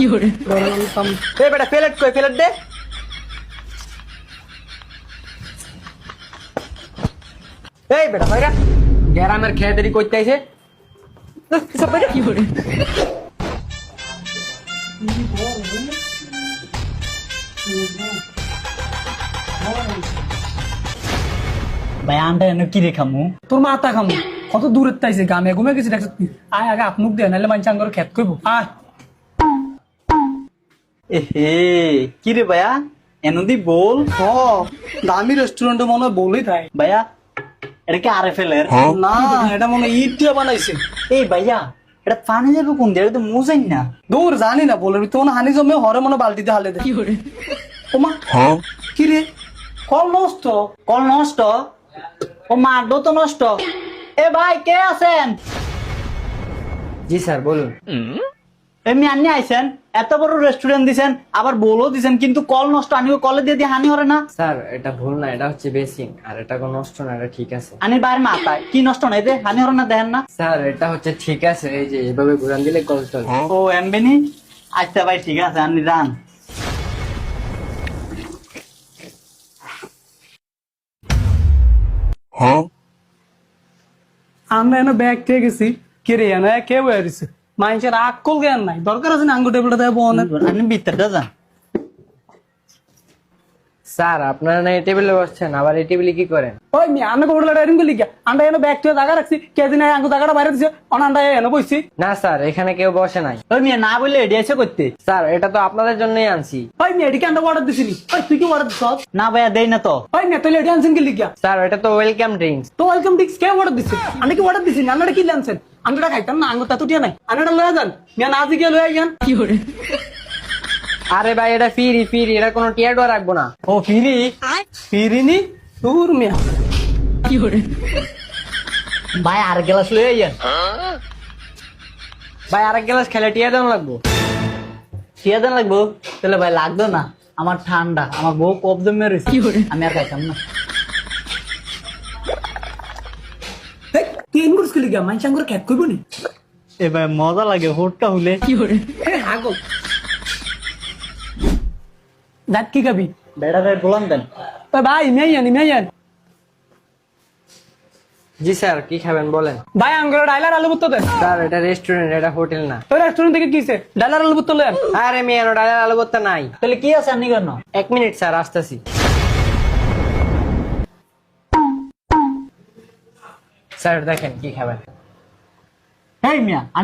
এ বেটা প্লেট কই প্লেট দে। এই বেটা ভাইরা গ্রামের খেয়াদেরি করতে আইছে। সব বেটা কি করে ভাই আনটা এনে কি রেখামু তোর মাথা খামু কত দূরে তাইছে গামে ঘুমে গেছি দেখছ তুই আয় আগে আপনুক দে নাহলে মানুষ আঙ্গর খেত কইব আয় এহে কি রে ভাইয়া এনদি বল হ দামি রেস্টুরেন্টে মনে হয় বলেই থাকে ভাইয়া এটা কি আরে ফেলের না এটা মনে হয় ইট দিয়ে বানাইছে এই ভাইয়া এটা পানি যাবে কোন দিয়ে এটা তো মুজাই না দূর জানি না বলে তো মনে হানি জমে হরে মনে বালতিতে হালে দে ওমা কি রে কল নষ্ট কল নষ্ট ও মাড্ডো তো নষ্ট এ ভাই কে আছেন জি স্যার বলুন। এমনি আনি আইছেন এত বড় রেস্টুরেন্ট দিছেন আবার বলও দিছেন কিন্তু কল নষ্ট আনি কলে দিয়ে দিয়ে হানি হরে না স্যার এটা ভুল না, এটা হচ্ছে বেসিং আর এটা কোনো নষ্ট না, এটা ঠিক আছে। আনির বাইরে মাথায় কি নষ্ট নাই দে হানি হরে না দেখেন না স্যার এটা হচ্ছে ঠিক আছে, এই যে এভাবে ঘুরান দিলে কল চলে। ও এমবিনি আচ্ছা ভাই ঠিক আছে আপনি যান আমরা এনে ব্যাগ থেকে গেছি কে রে এনে কে বয়ে দিছে মানুষের আকল জ্ঞান নাই দরকার আছে না আঙ্গুর টেবিলটা দেবো অনেক আপনি ভিতরটা যান স্যার আপনারা না এই টেবিলে বসছেন, আবার এই টেবিলে কি করেন? ওই মি আন্না কোবড়লা ডাইরিং গুলি গিয়া আন্ডা এনে ব্যাগ থেকে জায়গা রাখছি কে দিন আঙ্গুর জায়গাটা বাইরে দিছে অন আন্ডা এনে বইছি না স্যার এখানে কেউ বসে নাই। ওই মিয়া না বললে এডি এসে করতে স্যার এটা তো আপনাদের জন্যই আনছি। ওই মি এদিকে আন্ডা অর্ডার দিছিলি ওই তুই কি অর্ডার দিছ না ভাইয়া দেই না তো ওই মি তুই এডি আনছেন কি লিখিয়া স্যার এটা তো ওয়েলকাম ড্রিঙ্কস। তো ওয়েলকাম ডিক্স কে অর্ডার দিছে আন্ডা কি অর্ডার দিছিনি আন্ডা কি আনছেন আন্ডাটা খাইতাম না আঙ্গুর তাতুটিয়া নাই আন্ডাটা লয়ে যান মিয়া না আজি গিয়ে লয়ে যান কি করে আরে ভাই এটা ফ্রি ফ্রি, এটা কোনো টিয়ারও রাখবো না। ও ফিরি ফিরিনি দূর মিয়া কি করে ভাই আর গ্লাস লয়ে আইয়েন ভাই আরেক গ্লাস খেলে টিয়ার দাম লাগবো। খেয়ে দেন লাগবো তাহলে ভাই লাগতো না আমার ঠান্ডা আমার বউ কপ জমে রয়েছে আমি আর খাইতাম না দেখ তুই এনগুরস কি লিখিয়া মানুষ আঙ্গুর খেত কইব নি এ ভাই মজা লাগে হোটটা হলে কি করে আগল দাঁত কি খাবি বেড়া ভাই বলান দেন ওই ভাই মেয়ান জি স্যার কি খাবেন বলেন। ভাই আঙ্গুর ডাইলার আলু বুত্তো দেন স্যার এটা রেস্টুরেন্ট, এটা হোটেল না। ওই রেস্টুরেন্ট থেকে কিছে ডাইলার আলু বুত্তো লেন আরে মেয়ানো ডালের আলু ভর্তা নাই। তাহলে কি আছে আপনি কেন 1 মিনিট স্যার আসতেছি। স্যার দেখেন কি খাবেন। এই মিয়া